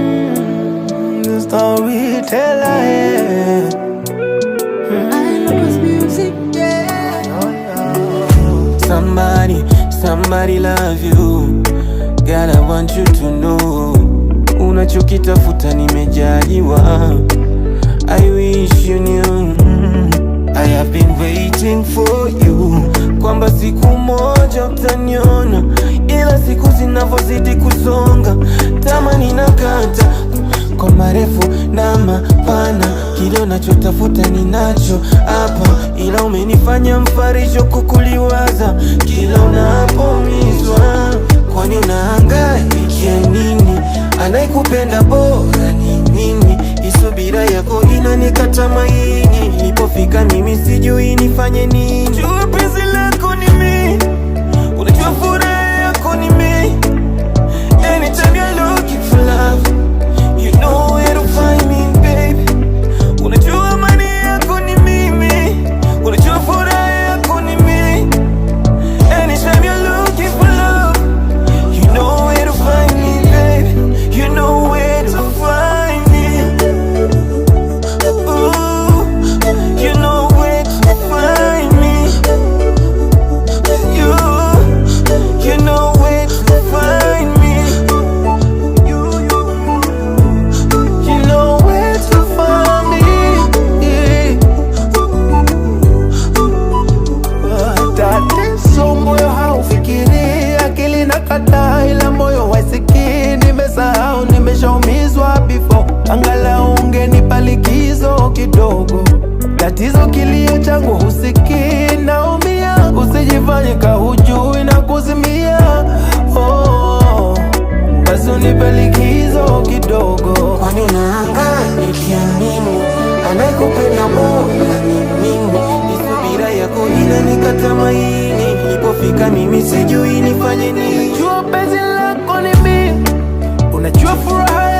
The storyteller, yeah. I love music, yeah. Somebody love you. God, I want you to know, unachokitafuta nimejaliwa. I wish you knew, I have been waiting for you, kwamba siku moja utaniona, ila siku zinavozidi kusonga tamani nakata kwa marefu na mapana. Kile unachotafuta ninacho hapa, ila umenifanya mfarisho kukuliwaza kila unapomizwa. Kwani unahangaikia nini? Anayekupenda bora ni mimi. Isubira yako inanikata maini. Nilipofika mimi sijui nifanye nini. Jua penzi lako ni mimi, unajua furaha yako ni mimi. Anytime you're looking for love, you know where to find me, baby. Unajua amani yako ni mimi, unajua furaha yako ni mimi. Anytime you're looking for love, you know where to find me, baby. You know where to find me. Ooh, you know where to find me. You know where to find me. You know where to find me. Tatizo moyo haufikiri, akili nakataa ila moyo wasikii. Nimesahau nimeshaumizwa before, angalau ungenipa likizo kidogo. Tatizo kilio changu husikii, naumia. Usijifanye kahujui na kuzimia. Oh, basi unipe likizo kidogo. Kwani unahangaikia nini? Anayekupenda bora ni mimi. Isubira yako inanikata maini. Nilipofika mimi sijui nifanye nini. Unajua penzi lako ni mimi, unajua furaha